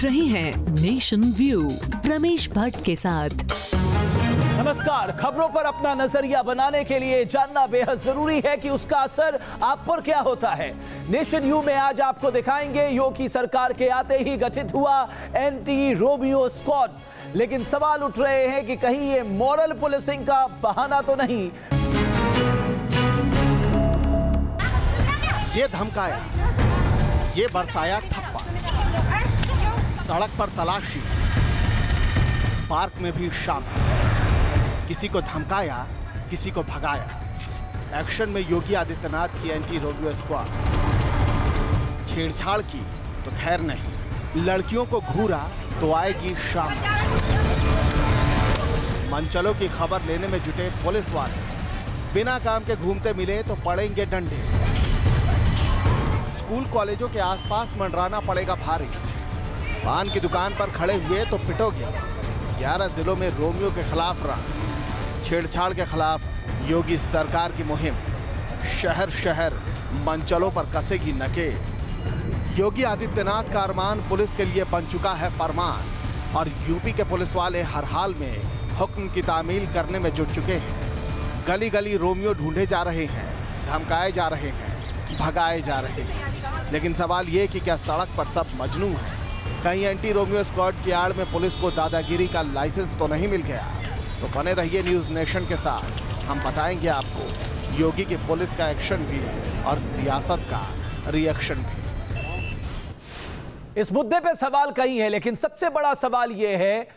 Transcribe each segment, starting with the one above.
देख रहे हैं नेशन व्यू रमेश भट्ट के साथ। नमस्कार। खबरों पर अपना नजरिया बनाने के लिए जानना बेहद जरूरी है कि उसका असर आप पर क्या होता है। नेशन यू में आज आपको दिखाएंगे योगी सरकार के आते ही गठित हुआ एंटी रोमियो स्क्वाड, लेकिन सवाल उठ रहे हैं कि कहीं ये मॉरल पुलिसिंग का बहाना तो नहीं। ये धमकाया, ये बरसाया थप्पा, सड़क पर तलाशी, पार्क में भी शामिल, किसी को धमकाया, किसी को भगाया। एक्शन में योगी आदित्यनाथ की एंटी रोमियो स्क्वाड। छेड़छाड़ की तो खैर नहीं, लड़कियों को घूरा तो आएगी शाम। मनचलों की खबर लेने में जुटे पुलिस वाले बिना काम के घूमते मिले तो पड़ेंगे डंडे। स्कूल कॉलेजों के आसपास मंडराना पड़ेगा भारी। पान की दुकान पर खड़े हुए तो पिटोगे। 11 जिलों में रोमियो के खिलाफ रन, छेड़छाड़ के खिलाफ योगी सरकार की मुहिम। शहर शहर मंचलों पर कसेगी नकेल। योगी आदित्यनाथ का अरमान पुलिस के लिए बन चुका है फरमान, और यूपी के पुलिस वाले हर हाल में हुक्म की तामील करने में जुट चुके हैं। गली गली रोमियो ढूंढे जा रहे हैं, धमकाए जा रहे हैं, भगाए जा रहे हैं। लेकिन सवाल ये कि क्या सड़क पर सब मजनू है? कहीं एंटी रोमियो स्क्वाड की आड़ में पुलिस को दादागिरी का लाइसेंस तो नहीं मिल गया? तो बने रहिए न्यूज़ नेशन के साथ, हम बताएंगे आपको योगी की पुलिस का एक्शन भी और सियासत का रिएक्शन भी। इस मुद्दे पे सवाल कई है, लेकिन सबसे बड़ा सवाल यह है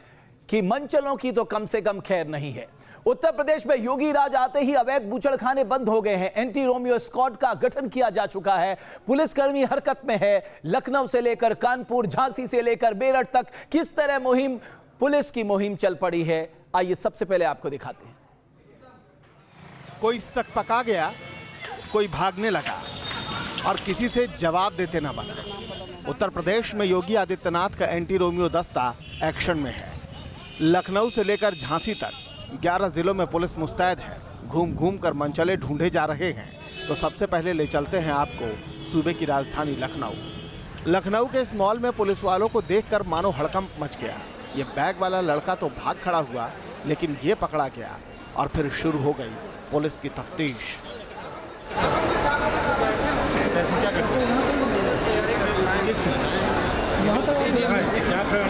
कि मंचलों की तो कम से कम खैर नहीं है। उत्तर प्रदेश में योगी राज आते ही अवैध बूचड़खाने बंद हो गए हैं। एंटी रोमियो स्क्वाड का गठन किया जा चुका है। पुलिसकर्मी हरकत में है। लखनऊ से लेकर कानपुर, झांसी से लेकर मेरठ तक किस तरह पुलिस की मुहिम चल पड़ी है, आइए सबसे पहले आपको दिखाते हैं। कोई सकपका गया, कोई भागने लगा और किसी से जवाब देते न बना। उत्तर प्रदेश में योगी आदित्यनाथ का एंटी रोमियो दस्ता एक्शन में है। लखनऊ से लेकर झांसी तक 11 जिलों में पुलिस मुस्तैद है। घूम घूम कर मंचले ढूंढे जा रहे हैं। तो सबसे पहले ले चलते हैं आपको सूबे की राजधानी लखनऊ। लखनऊ के इस मॉल में पुलिस वालों को देखकर मानो हड़कंप मच गया। ये बैग वाला लड़का तो भाग खड़ा हुआ, लेकिन ये पकड़ा गया और फिर शुरू हो गई पुलिस की तफ्तीश।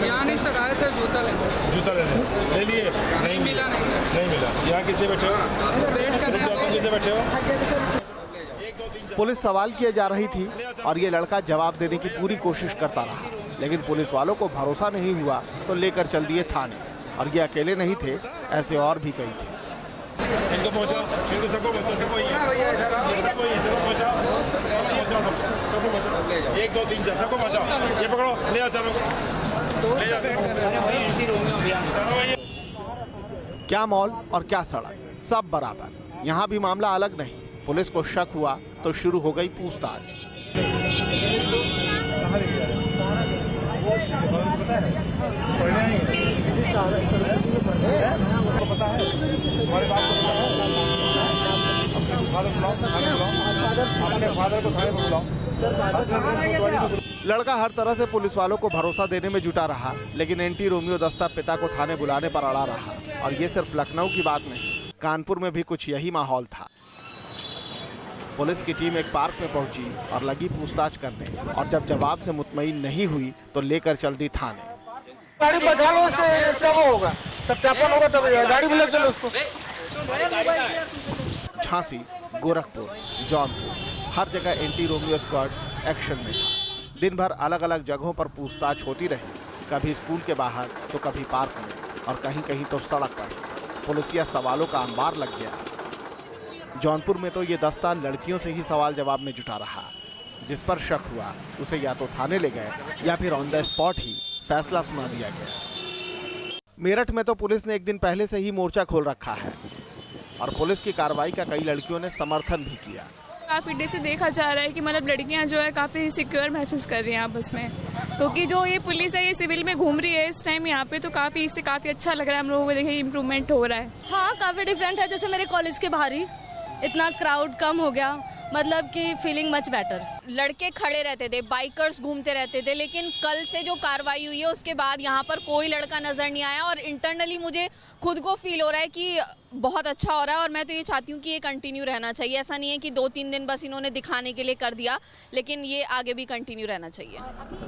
यहाँ नहीं सकाए थे जूता लेने ले लिए, नहीं मिला। यहाँ कितने बैठे हो? कितने बैठे हो? पुलिस सवाल किए जा रही थी और ये लड़का जवाब देने की पूरी कोशिश करता रहा, लेकिन पुलिस वालों को भरोसा नहीं हुआ तो लेकर चल दिए थाने। और ये अकेले नहीं थे, ऐसे और भी कई थे। इनको पहुंचाओ, इनको सबको बच्चों एक दो तीन चार सबको बचाओ। ये पकड़ो, ले आओ, चलो ले जाते हैं। क्या मॉल और क्या सड़क, सब बराबर। यहाँ भी मामला अलग नहीं। पुलिस को शक हुआ तो शुरू हो गई पूछताछ। लड़का हर तरह से पुलिस वालों को भरोसा देने में जुटा रहा, लेकिन एंटी रोमियो दस्ता पिता को थाने बुलाने पर अड़ा रहा। और ये सिर्फ लखनऊ की बात नहीं, कानपुर में भी कुछ यही माहौल था। पुलिस की टीम एक पार्क में पहुंची और लगी पूछताछ करने, और जब जवाब से मुतमईन नहीं हुई तो लेकर चल दी थाने। गाड़ी बचा लो, इसका वो होगा, सत्यापन होगा तब गाड़ी भी लग चलो उसको। झांसी, गोरखपुर, जौनपुर, हर जगह एंटी रोमियो स्क्वाड एक्शन में था। दिन भर अलग अलग जगहों पर पूछताछ होती रही, कभी स्कूल के बाहर तो कभी पार्क में और कहीं कहीं तो सड़क पर। पुलिसिया सवालों का अंबार लग गया। जौनपुर में तो ये दस्ता लड़कियों से ही सवाल जवाब में जुटा रहा। जिस पर शक हुआ उसे या तो थाने ले गए या फिर ऑन द स्पॉट ही फैसला सुना दिया गया। मेरठ में तो पुलिस ने एक दिन पहले से ही मोर्चा खोल रखा है और पुलिस की कार्रवाई का कई लड़कियों ने समर्थन भी किया। काफ़ी डे से देखा जा रहा है कि मतलब लड़कियां जो है काफ़ी सिक्योर महसूस कर रही हैं आपस में, क्योंकि जो ये पुलिस है ये सिविल में घूम रही है इस टाइम यहाँ पे, तो काफ़ी इससे काफ़ी अच्छा लग रहा है हम लोगों को। देखिए इम्प्रूवमेंट हो रहा है। हाँ, काफ़ी डिफरेंट है। जैसे मेरे कॉलेज के बाहर ही इतना क्राउड कम हो गया, मतलब कि फीलिंग मच बेटर। लड़के खड़े रहते थे, बाइकर्स घूमते रहते थे, लेकिन कल से जो कार्रवाई हुई है उसके बाद यहाँ पर कोई लड़का नज़र नहीं आया और इंटरनली मुझे खुद को फील हो रहा है कि बहुत अच्छा हो रहा है और मैं तो ये चाहती हूँ कि ये कंटिन्यू रहना चाहिए। ऐसा नहीं है कि 2-3 दिन बस इन्होंने दिखाने के लिए कर दिया, लेकिन ये आगे भी कंटिन्यू रहना चाहिए।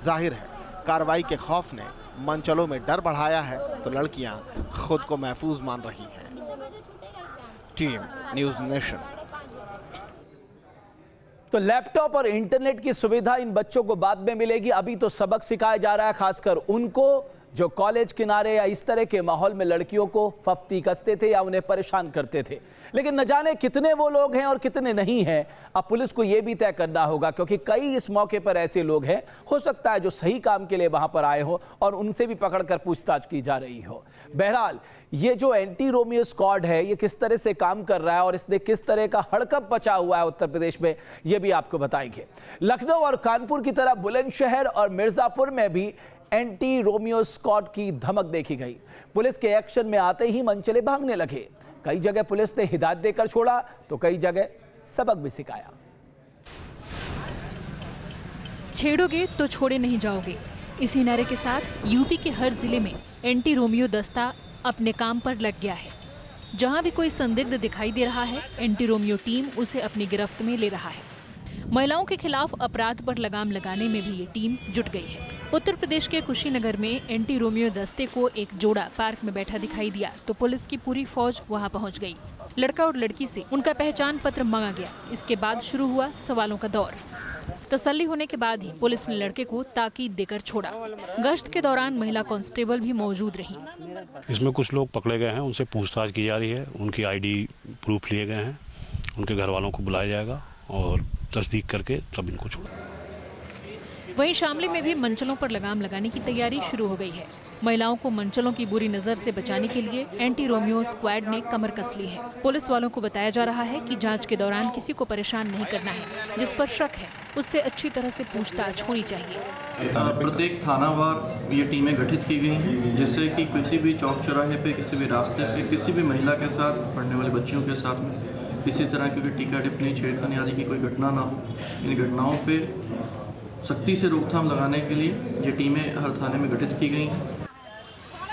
जाहिर है कार्रवाई के खौफ ने मनचलों में डर बढ़ाया है तो लड़कियां खुद को महफूज मान रही हैं। Team news nation. तो लैपटॉप और इंटरनेट की सुविधा इन बच्चों को बाद में मिलेगी, अभी तो सबक सिखाया जा रहा है, खासकर उनको जो कॉलेज किनारे या इस तरह के माहौल में लड़कियों को फफ्ती कसते थे या उन्हें परेशान करते थे। लेकिन न जाने कितने वो लोग हैं और कितने नहीं हैं, अब पुलिस को यह भी तय करना होगा, क्योंकि कई इस मौके पर ऐसे लोग हैं, हो सकता है जो सही काम के लिए वहां पर आए हो और उनसे भी पकड़कर पूछताछ की जा रही हो। बहरहाल ये जो एंटी रोमियो स्क्वाड है, ये किस तरह से काम कर रहा है और इसने किस तरह का हड़कंप मचा हुआ है उत्तर प्रदेश में, ये भी आपको बताएंगे। लखनऊ और कानपुर की तरह बुलंदशहर और मिर्जापुर में भी एंटी रोमियो स्क्वाड की धमक देखी गई। पुलिस के एक्शन में आते ही मनचले भागने लगे। कई जगह पुलिस ने हिदायत देकर छोड़ा तो कई जगह सबक भी सिखाया। छेड़ोगे तो छोड़े नहीं जाओगे, इसी नारे के साथ यूपी के हर जिले में एंटी रोमियो दस्ता अपने काम पर लग गया है। जहां भी कोई संदिग्ध दिखाई दे रहा है, एंटी रोमियो टीम उसे अपनी गिरफ्त में ले रहा है। महिलाओं के खिलाफ अपराध पर लगाम लगाने में भी ये टीम जुट गई है। उत्तर प्रदेश के कुशीनगर में एंटी रोमियो दस्ते को एक जोड़ा पार्क में बैठा दिखाई दिया तो पुलिस की पूरी फौज वहां पहुंच गई। लड़का और लड़की से उनका पहचान पत्र मांगा गया। इसके बाद शुरू हुआ सवालों का दौर। तसल्ली होने के बाद ही पुलिस ने लड़के को ताकीद देकर छोड़ा। गश्त के दौरान महिला कांस्टेबल भी मौजूद रही। इसमें कुछ लोग पकड़े गए हैं, उनसे पूछताछ की जा रही है, उनकी आईडी प्रूफ लिए गए हैं, उनके घर वालों को बुलाया जाएगा और तस्दीक करके तब इनको छोड़ा। वहीं शामली में भी मंचलों पर लगाम लगाने की तैयारी शुरू हो गई है। महिलाओं को मंचलों की बुरी नजर से बचाने के लिए एंटी रोमियो स्क्वाड ने कमर कस ली है। पुलिस वालों को बताया जा रहा है कि जांच के दौरान किसी को परेशान नहीं करना है। जिस पर शक है उससे अच्छी तरह से पूछताछ होनी चाहिए। प्रत्येक थानावार ये टीमें गठित की गई हैं, जिससे कि किसी भी चौक चौराहे पे, किसी भी रास्ते पे, किसी भी महिला के साथ, पढ़ने वाली बच्चियों के साथ में किसी तरह की टीका टिप्पणी, छेड़खानी आदि की कोई घटना ना हो। इन घटनाओं पे सख्ती से रोकथाम लगाने के लिए ये टीमें हर थाने में गठित की गई हैं।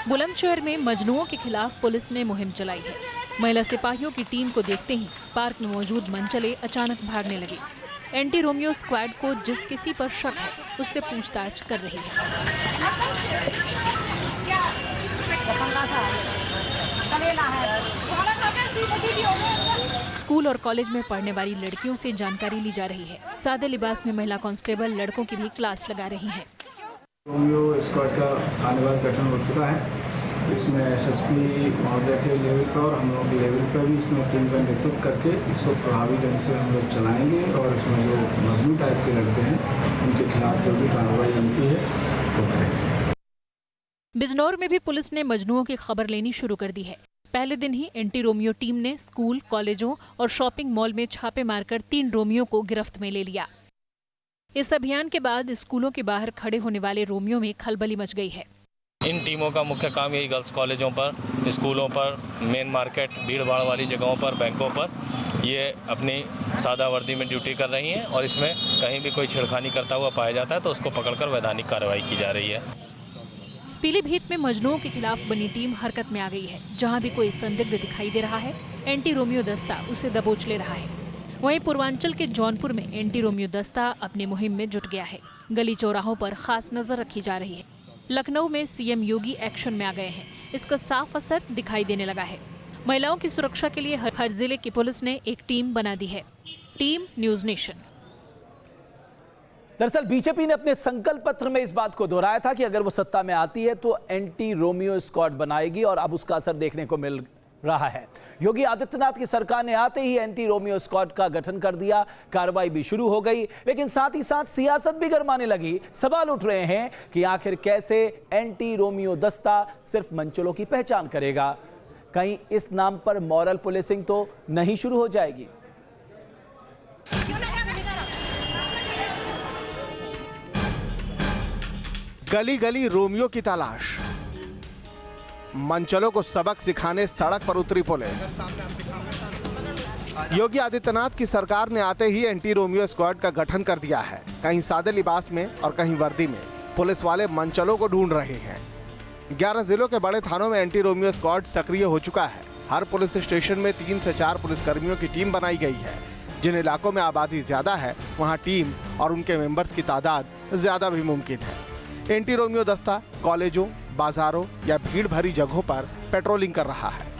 बुलंदशहर में मजनुओं के खिलाफ पुलिस ने मुहिम चलाई है। महिला सिपाहियों की टीम को देखते ही पार्क में मौजूद मनचले अचानक भागने लगे। एंटी रोमियो स्क्वाड को जिस किसी पर शक है उससे पूछताछ कर रही है। स्कूल और कॉलेज में पढ़ने वाली लड़कियों से जानकारी ली जा रही है। सादे लिबास में महिला कांस्टेबल लड़कों की भी क्लास लगा रही हैं। रोमियो स्क्वाड का थानेवार गठन हो चुका है। इसमें एसएसपी महोदय के लेवल पर और हम लोग के लेवल पर भी इसमें टीम का नेतृत्व करके इसको प्रभावी ढंग से हम लोग चलाएंगे और इसमें जो मजनू टाइप के लड़के हैं उनके खिलाफ जो भी कार्रवाई बनती है वो करेंगे। बिजनौर में भी पुलिस ने मजनुओं की खबर लेनी शुरू कर दी है। पहले दिन ही एंटी रोमियो टीम ने स्कूल, कॉलेजों और शॉपिंग मॉल में छापे मारकर 3 रोमियो को गिरफ्त में ले लिया। इस अभियान के बाद स्कूलों के बाहर खड़े होने वाले रोमियो में खलबली मच गई है। इन टीमों का मुख्य काम यही गर्ल्स कॉलेजों पर, स्कूलों पर, मेन मार्केट, भीड़ भाड़ वाली जगहों पर, बैंकों पर ये अपनी सादा वर्दी में ड्यूटी कर रही हैं और इसमें कहीं भी कोई छेड़खानी करता हुआ पाया जाता है तो उसको पकड़कर वैधानिक कार्रवाई की जा रही है। पीलीभीत में मजनुओं के खिलाफ बनी टीम हरकत में आ गई है। जहां भी कोई संदिग्ध दिखाई दे रहा है, एंटी रोमियो दस्ता उसे दबोच ले रहा है। वहीं पूर्वांचल के जौनपुर में एंटी रोमियो दस्ता अपनी मुहिम में जुट गया है। गली चौराहों पर खास नजर रखी जा रही है। लखनऊ में सीएम योगी एक्शन में आ गए हैं। इसका साफ असर दिखाई देने लगा है। महिलाओं की सुरक्षा के लिए हर जिले की पुलिस ने एक टीम बना दी है। Team news nation. दरअसल बीजेपी ने अपने संकल्प पत्र में इस बात को दोहराया था कि अगर वो सत्ता में आती है तो एंटी रोमियो स्क्वाड बनाएगी और अब उसका असर देखने को मिल रहा है। योगी आदित्यनाथ की सरकार ने आते ही एंटी रोमियो स्क्वाड का गठन कर दिया, कार्रवाई भी शुरू हो गई, लेकिन साथ ही साथ सियासत भी गरमाने लगी। सवाल उठ रहे हैं कि आखिर कैसे एंटी रोमियो दस्ता सिर्फ मंचलों की पहचान करेगा? कहीं इस नाम पर मॉरल पुलिसिंग तो नहीं शुरू हो जाएगी? गली गली रोमियो की तलाश, मंचलों को सबक सिखाने सड़क पर उतरी पुलिस। योगी आदित्यनाथ की सरकार ने आते ही एंटी रोमियो स्क्वाड का गठन कर दिया है। कहीं सादे लिबास में और कहीं वर्दी में पुलिस वाले मनचलों को ढूंढ रहे हैं। 11 जिलों के बड़े थानों में एंटी रोमियो स्क्वाड सक्रिय हो चुका है। हर पुलिस स्टेशन में 3 से 4 पुलिसकर्मियों की टीम बनाई गई है। जिन इलाकों में आबादी ज्यादा है वहां टीम और उनके मेंबर्स की तादाद ज्यादा भी मुमकिन है। एंटी रोमियो दस्ता कॉलेजों, बाजारों या भीड़ भरी जगहों पर पेट्रोलिंग कर रहा है।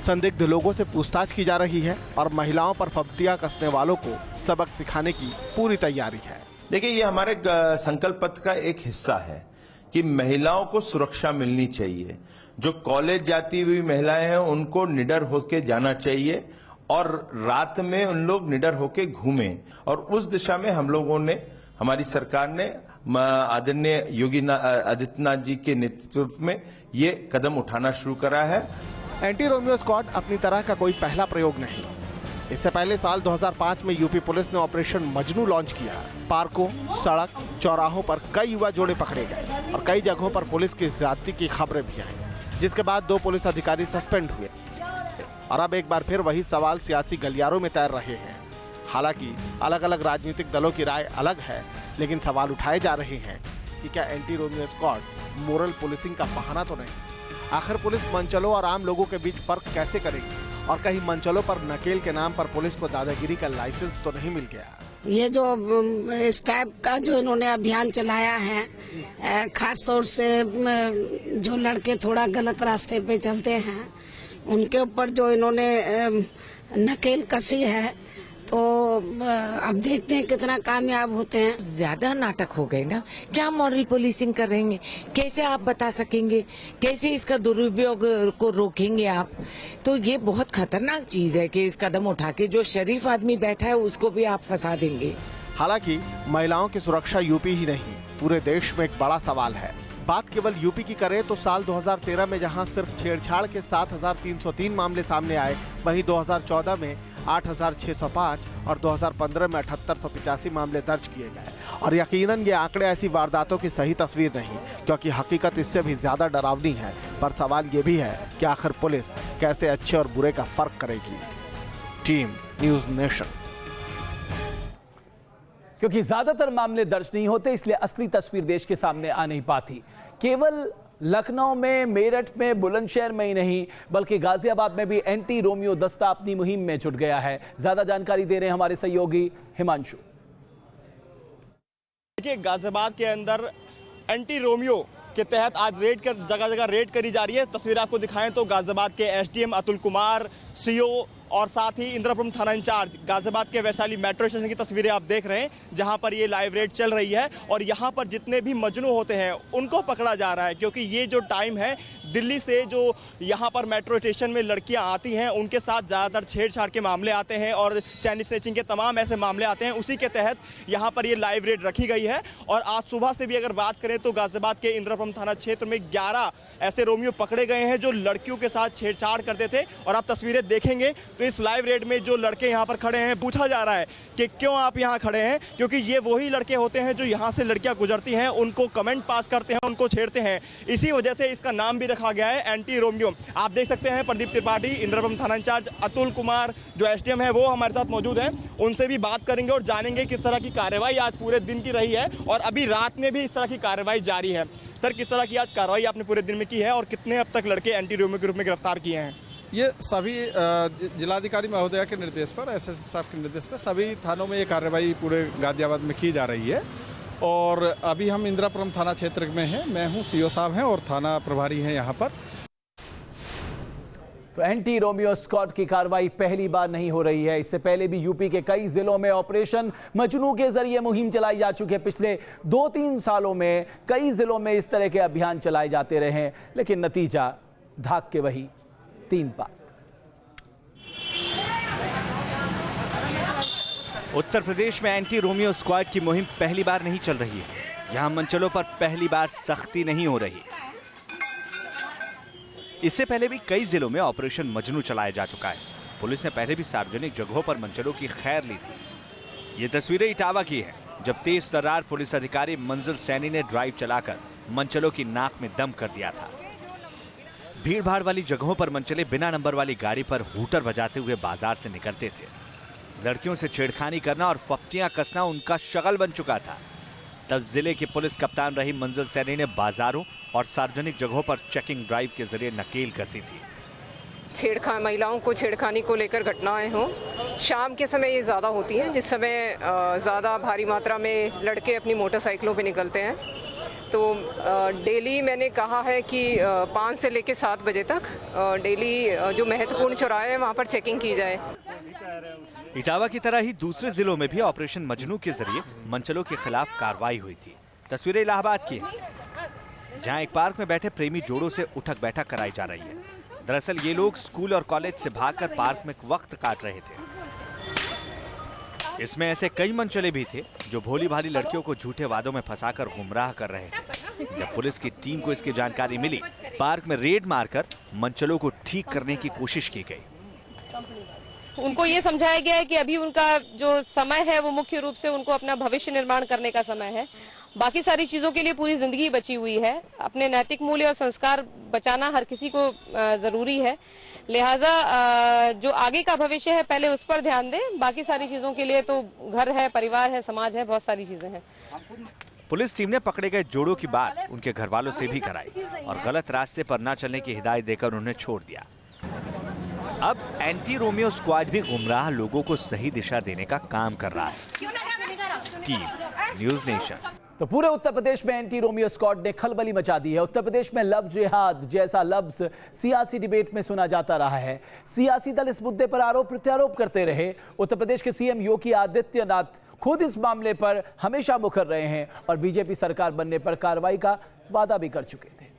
संदिग्ध लोगों से पूछताछ की जा रही है और महिलाओं पर फब्तियां कसने वालों को सबक सिखाने की पूरी तैयारी है। देखिए, ये हमारे संकल्प पत्र का एक हिस्सा है कि महिलाओं को सुरक्षा मिलनी चाहिए। जो कॉलेज जाती हुई महिलाएं हैं उनको निडर होकर जाना चाहिए और रात में उन लोग निडर होकर घूमें। और उस दिशा में हम लोगों ने, हमारी सरकार ने आदरणीय योगी आदित्यनाथ जी के नेतृत्व में ये कदम उठाना शुरू करा है। एंटी रोमियो स्क्वाड अपनी तरह का कोई पहला प्रयोग नहीं। इससे पहले साल 2005 में यूपी पुलिस ने ऑपरेशन मजनू लॉन्च किया। पार्कों, सड़क, चौराहों पर कई युवा जोड़े पकड़े गए और कई जगहों पर पुलिस की ज्यादती की खबरें भी आई, जिसके बाद 2 पुलिस अधिकारी सस्पेंड हुए। और अब एक बार फिर वही सवाल सियासी गलियारों में तैर रहे हैं। हालांकि अलग अलग राजनीतिक दलों की राय अलग है, लेकिन सवाल उठाए जा रहे हैं कि क्या anti Romeo squad moral policing का बहाना तो नहीं। आखिर पुलिस मनचलों और आम लोगों के बीच फर्क कैसे करेगी? और कहीं मनचलों पर नकेल के नाम पर पुलिस को दादागिरी का लाइसेंस तो नहीं मिल गया? ये जो इस टाइप का जो इन्होंने अभियान चलाया है, खास तौर से जो लड़के थोड़ा गलत रास्ते पे चलते हैं उनके ऊपर जो इन्होंने नकेल कसी है, तो अब देखते हैं कितना कामयाब होते हैं। ज्यादा नाटक हो गए ना, क्या मॉरल पुलिसिंग करेंगे? कैसे आप बता सकेंगे? कैसे इसका दुरुपयोग को रोकेंगे आप? तो ये बहुत खतरनाक चीज है कि इस कदम उठा के जो शरीफ आदमी बैठा है उसको भी आप फंसा देंगे। हालांकि महिलाओं की सुरक्षा यूपी ही नहीं, पूरे देश में एक बड़ा सवाल है। बात केवल यूपी की करें तो साल 2013 में जहां सिर्फ छेड़छाड़ के 7,303 मामले सामने आए, वहीं 2014 में 8,605 और 2015 में 7,885 मामले दर्ज किए गए। और यकीनन ये आंकड़े ऐसी वारदातों की सही तस्वीर नहीं, क्योंकि हकीकत इससे भी ज्यादा डरावनी है। पर सवाल ये भी है कि आखिर पुलिस कैसे अच्छे और बुरे का फर्क करेगी। Team news nation. क्योंकि ज्यादातर मामले दर्ज नहीं होते, इसलिए असली तस्वीर देश के सामने आ नहीं पाती। केवल लखनऊ में, मेरठ में, बुलंदशहर में ही नहीं बल्कि गाजियाबाद में भी एंटी रोमियो दस्ता अपनी मुहिम में जुट गया है। ज्यादा जानकारी दे रहे हैं हमारे सहयोगी हिमांशु। देखिए, गाजियाबाद के अंदर एंटी रोमियो के तहत आज जगह जगह रेड करी जा रही है। तस्वीर आपको दिखाएं तो गाजियाबाद के एसडीएम अतुल कुमार, सीओ और साथ ही इंद्रपुरम थाना इंचार्ज गाजियाबाद के वैशाली मेट्रो स्टेशन की तस्वीरें आप देख रहे हैं, जहां पर ये लाइव रेड चल रही है। और यहां पर जितने भी मजनू होते हैं उनको पकड़ा जा रहा है, क्योंकि ये जो टाइम है, दिल्ली से जो यहां पर मेट्रो स्टेशन में लड़कियां आती हैं उनके साथ ज़्यादातर छेड़छाड़ के मामले आते हैं और चैन स्नैचिंग के तमाम ऐसे मामले आते हैं। उसी के तहत यहाँ पर ये लाइव रेड रखी गई है। और आज सुबह से भी अगर बात करें तो गाजियाबाद के इंद्रपुरम थाना क्षेत्र में 11 ऐसे रोमियो पकड़े गए हैं जो लड़कियों के साथ छेड़छाड़ करते थे। और आप तस्वीरें देखेंगे तो इस लाइव रेड में जो लड़के यहाँ पर खड़े हैं, पूछा जा रहा है कि क्यों आप यहाँ खड़े हैं, क्योंकि ये वही लड़के होते हैं जो यहाँ से लड़कियाँ गुजरती हैं, उनको कमेंट पास करते हैं, उनको छेड़ते हैं। इसी वजह से इसका नाम भी रखा गया है एंटी रोमियो। आप देख सकते हैं प्रदीप त्रिपाठी, इंद्रपुरम थाना इंचार्ज, अतुल कुमार जो एसडीएम है वो हमारे साथ मौजूद हैं। उनसे भी बात करेंगे और जानेंगे किस तरह की कार्रवाई आज पूरे दिन की रही है और अभी रात में भी इस तरह की कार्रवाई जारी है। सर, किस तरह की आज कार्रवाई आपने पूरे दिन में की है और कितने अब तक लड़के एंटी रोमियो के रूप में गिरफ्तार किए हैं? ये सभी जिलाधिकारी महोदया के निर्देश पर, एसएसपी साहब के निर्देश पर सभी थानों में ये कार्रवाई पूरे गाजियाबाद में की जा रही है। और अभी हम इंद्रपुरम थाना क्षेत्र में हैं, मैं हूं, सीओ साहब हैं और थाना प्रभारी हैं यहाँ पर। तो एंटी रोमियो स्क्वाड की कार्रवाई पहली बार नहीं हो रही है। इससे पहले भी यूपी के कई जिलों में ऑपरेशन मजनू के जरिए मुहिम चलाई जा चुकी है। पिछले 2-3 सालों में कई जिलों में इस तरह के अभियान चलाए जाते रहे हैं, लेकिन नतीजा ढाक के वही 3 बात। उत्तर प्रदेश में एंटी रोमियो स्क्वाड की मुहिम पहली बार नहीं चल रही है। यहां मंचलों पर पहली बार सख्ती नहीं हो रही। इससे पहले भी कई जिलों में ऑपरेशन मजनू चलाया जा चुका है। पुलिस ने पहले भी सार्वजनिक जगहों पर मंचलों की खैर ली थी। ये तस्वीरें इटावा की हैं, जब तेज तर्रार पुलिस अधिकारी मंजूर सैनी ने ड्राइव चलाकर मंचलों की नाक में दम कर दिया था। भीड़ भाड़ वाली जगहों पर मनचले बिना नंबर वाली गाड़ी पर हूटर बजाते हुए बाजार से निकलते थे। लड़कियों से छेड़खानी करना और फप्तियां कसना उनका शगल बन चुका था। तब जिले के पुलिस कप्तान रही मंजुल सैनी ने बाजारों और सार्वजनिक जगहों पर चेकिंग ड्राइव के जरिए नकेल कसी थी। महिलाओं को छेड़खानी को लेकर घटनाएं हों, शाम के समय ये ज़्यादा होती हैं, जिस समय ज़्यादा भारी मात्रा में लड़के अपनी मोटरसाइकिलों पे निकलते हैं। तो डेली मैंने कहा है कि 5 से लेकर 7 बजे तक डेली जो महत्वपूर्ण चौराहे हैं वहाँ पर चेकिंग की जाए। इटावा की तरह ही दूसरे जिलों में भी ऑपरेशन मजनू के जरिए मनचलों के खिलाफ कार्रवाई हुई थी। तस्वीरें इलाहाबाद की हैं, जहां एक पार्क में बैठे प्रेमी जोड़ों से उठक बैठक कराई जा रही है। दरअसल ये लोग स्कूल और कॉलेज से भागकर पार्क में वक्त काट रहे थे। इसमें ऐसे कई मनचले भी थे जो भोली भाली लड़कियों को झूठे वादों में फंसाकर गुमराह कर रहे थे। जब पुलिस की टीम को इसकी जानकारी मिली, पार्क में रेड मारकर मनचलों को ठीक करने की कोशिश की गई। उनको ये समझाया गया है कि अभी उनका जो समय है वो मुख्य रूप से उनको अपना भविष्य निर्माण करने का समय है। बाकी सारी चीजों के लिए पूरी जिंदगी बची हुई है। अपने नैतिक मूल्य और संस्कार बचाना हर किसी को जरूरी है। लिहाजा जो आगे का भविष्य है पहले उस पर ध्यान दें। बाकी सारी चीजों के लिए तो घर है, परिवार है, समाज है, बहुत सारी चीजें हैं। पुलिस टीम ने पकड़े गए जोड़ों की बात उनके घर वालों से भी कराई और गलत रास्ते पर न चलने की हिदायत देकर उन्हें छोड़ दिया। अब एंटी रोमियो स्क्वाड भी गुमराह लोगों को सही दिशा देने का काम कर रहा है। Team news nation. तो पूरे उत्तर प्रदेश में एंटी रोमियो स्क्वाड ने खलबली मचा दी है। उत्तर प्रदेश में लव जिहाद जैसा लफ्ज सियासी डिबेट में सुना जाता रहा है। सियासी दल इस मुद्दे पर आरोप प्रत्यारोप करते रहे। उत्तर प्रदेश के सीएम योगी आदित्यनाथ खुद इस मामले पर हमेशा मुखर रहे हैं और बीजेपी सरकार बनने पर कार्रवाई का वादा भी कर चुके थे।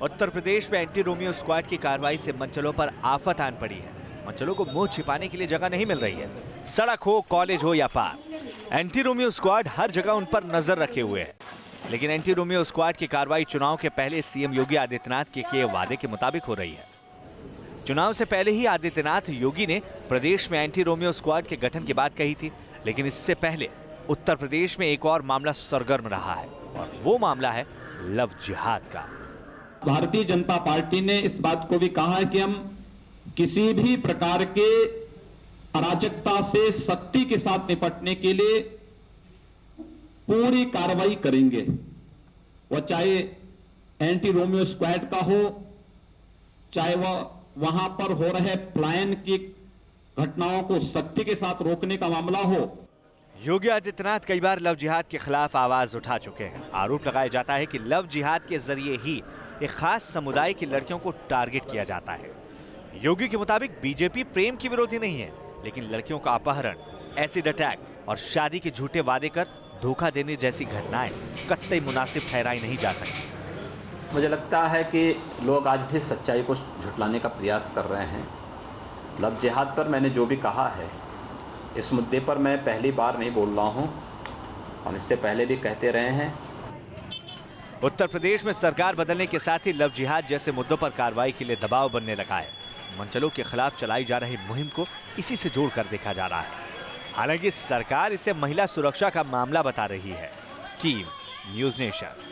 उत्तर प्रदेश में एंटी रोमियो स्क्वाड की कार्रवाई से मनचलों पर आफत आन पड़ी है। मनचलों को मुंह छिपाने के लिए जगह नहीं मिल रही है। सड़क हो, कॉलेज हो या पार्क, एंटी रोमियो स्क्वाड हर जगह उन पर नजर रखे हुए है। लेकिन एंटी रोमियो स्क्वाड की कार्रवाई चुनाव के पहले सीएम योगी आदित्यनाथ के किए वादे के मुताबिक हो रही है। चुनाव से पहले ही आदित्यनाथ योगी ने प्रदेश में एंटी रोमियो स्क्वाड के गठन की बात कही थी। लेकिन इससे पहले उत्तर प्रदेश में एक और मामला सरगर्म रहा है और वो मामला है लव जिहाद का। भारतीय जनता पार्टी ने इस बात को भी कहा है कि हम किसी भी प्रकार के अराजकता से सख्ती के साथ निपटने के लिए पूरी कार्रवाई करेंगे। वह चाहे एंटी रोमियो स्क्वाड का हो, चाहे वह वहां पर हो रहे पलायन की घटनाओं को सख्ती के साथ रोकने का मामला हो। योगी आदित्यनाथ कई बार लव जिहाद के खिलाफ आवाज उठा चुके हैं। आरोप लगाया जाता है कि लव जिहाद के जरिए ही एक खास समुदाय की लड़कियों को टारगेट किया जाता है। योगी के मुताबिक बीजेपी प्रेम की विरोधी नहीं है, लेकिन लड़कियों का अपहरण, एसिड अटैक और शादी के झूठे वादे कर धोखा देने जैसी घटनाएं कतई मुनासिब ठहराई नहीं जा सकती। मुझे लगता है कि लोग आज भी सच्चाई को झुठलाने का प्रयास कर रहे हैं। लव जिहाद पर मैंने जो भी कहा है, इस मुद्दे पर मैं पहली बार नहीं बोल रहा हूं, हम इससे पहले भी कहते रहे हैं। उत्तर प्रदेश में सरकार बदलने के साथ ही लव जिहाद जैसे मुद्दों पर कार्रवाई के लिए दबाव बनने लगा है। मनचलों के खिलाफ चलाई जा रही मुहिम को इसी से जोड़कर देखा जा रहा है। हालांकि सरकार इसे महिला सुरक्षा का मामला बता रही है। Team news nation.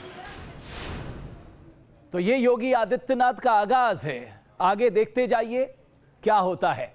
तो ये योगी आदित्यनाथ का आगाज है, आगे देखते जाइए क्या होता है।